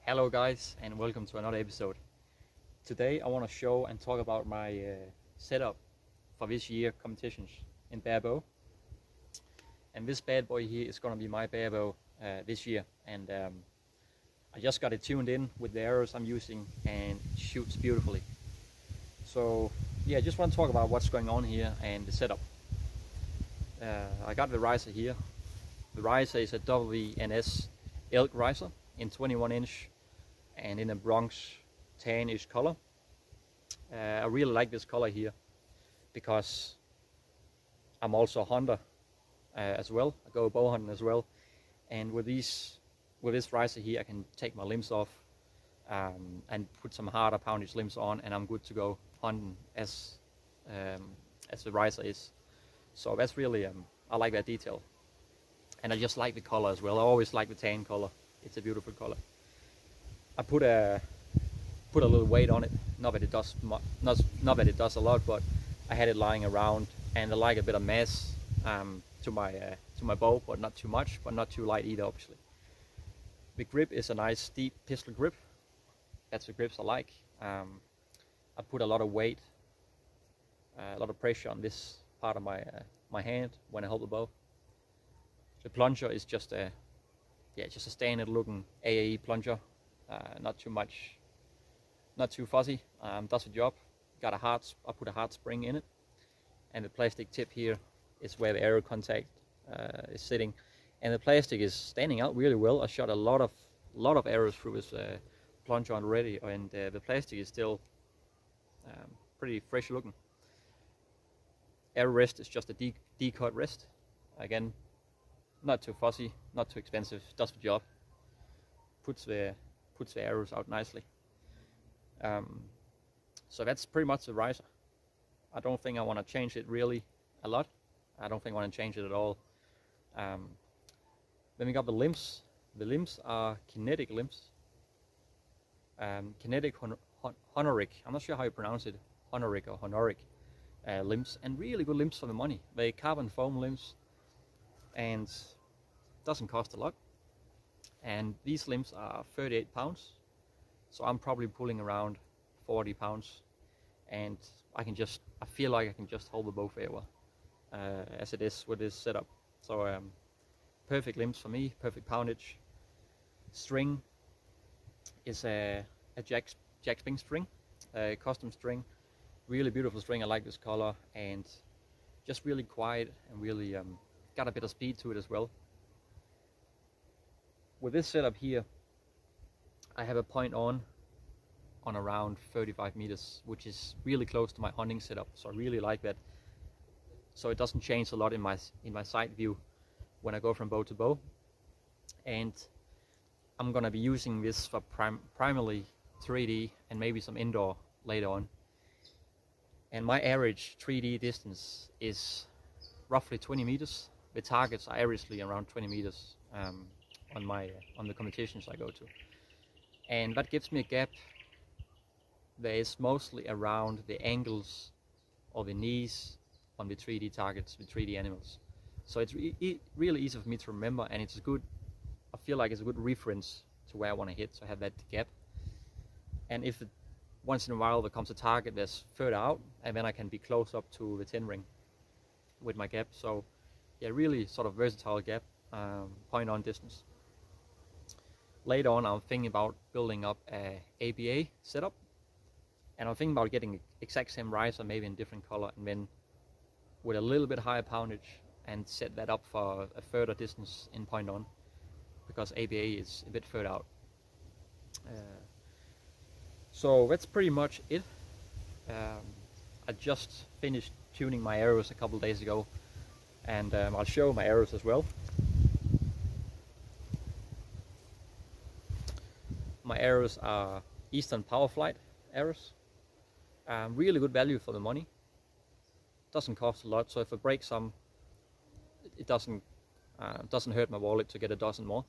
Hello guys, and welcome to another episode. Today I want to show and talk about my setup for this year competitions in barebow. And this bad boy here is going to be my barebow this year, and I just got it tuned in with the arrows I'm using and it shoots beautifully. So yeah, I just want to talk about what's going on here and the setup. I got the riser here. The riser is a WNS Elk riser in 21 inch and in a bronze tan-ish color. I really like this color here because I'm also a hunter as well. I go bow hunting as well, and with this riser here I can take my limbs off and put some harder poundage limbs on, and I'm good to go hunting as the riser is. So that's really I like that detail, and I just like the color as well. I always like the tan color. It's a beautiful color. I put a little weight on it. Not that it does not that it does a lot, but I had it lying around, and I like a bit of mass to my bow, but not too much, but not too light either, obviously. The grip is a nice deep pistol grip. That's the grips I like. I put a lot of weight, a lot of pressure on this part of my hand when I hold the bow. The plunger is just a standard looking AAE plunger, not too much, not too fuzzy, does the job. I put a hard spring in it, and the plastic tip here is where the arrow contact is sitting, and the plastic is standing out really well. I shot a lot of arrows through this plunger already, and the plastic is still pretty fresh looking. Arrow rest is just a D-cut rest, again, not too fussy, not too expensive, does the job. Puts the arrows out nicely. So that's pretty much the riser. I don't think I want to change it really a lot. I don't think I want to change it at all. Then we got the limbs. The limbs are kinetic limbs. Kinetic Honoric. I'm not sure how you pronounce it. Honoric or Honoric limbs, and really good limbs for the money. They carbon foam limbs, and doesn't cost a lot. And these limbs are 38 pounds, so I'm probably pulling around 40 pounds, and I feel like I can just hold the bow fairly well as it is with this setup. So perfect limbs for me, perfect poundage. String is a Jack Spring string, custom string, really beautiful string. I like this color, and just really quiet and really got a bit of speed to it as well. With this setup here, I have a point on around 35 meters, which is really close to my hunting setup, so I really like that. So it doesn't change a lot in my sight view when I go from bow to bow. And I'm gonna be using this for primarily 3D and maybe some indoor later on. And my average 3D distance is roughly 20 meters. The targets are averagely around 20 meters on the competitions I go to, and that gives me a gap that is mostly around the ankles or the knees on the 3D targets, the 3D animals. So it's really easy for me to remember, and it's I feel like it's a good reference to where I want to hit, so I have that gap. And if once in a while there comes a target that's further out, and then I can be close up to the 10 ring with my gap. So yeah, really sort of versatile gap, point on distance. Later on, I'm thinking about building up a ABA setup, and I'm thinking about getting exact same riser, maybe in different color, and then with a little bit higher poundage, and set that up for a further distance in point on, because ABA is a bit further out. So that's pretty much it. I just finished tuning my arrows a couple days ago, and I'll show my arrows as well. My arrows are Eastern Powerflight arrows. Really good value for the money. Doesn't cost a lot, so if I break some, it doesn't hurt my wallet to get a dozen more.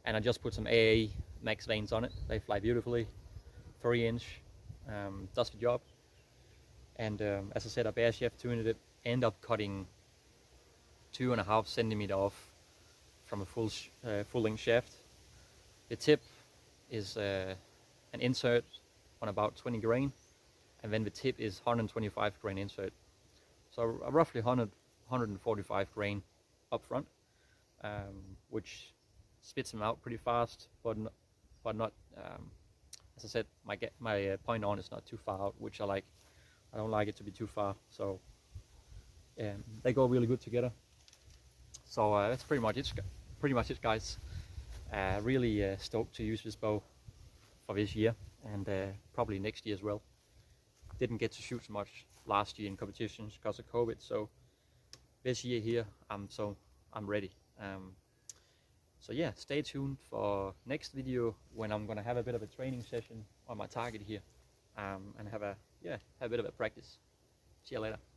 And I just put some AA max vanes on it. They fly beautifully. 3 inch, does the job. And as I said, I bare shaft tuned it. End up cutting 2.5 centimeter off from a full length shaft. The tip is an insert on about 20 grain, and then the tip is 125 grain insert. So roughly 145 grain up front, which spits them out pretty fast, but not as I said, my point on is not too far out, which I like. I don't like it to be too far, so they go really good together. So that's pretty much it, guys. Really stoked to use this bow for this year, and probably next year as well. Didn't get to shoot so much last year in competitions because of COVID, so this year here I'm ready. So yeah, stay tuned for next video when I'm gonna have a bit of a training session on my target here, and have a bit of a practice. See you later.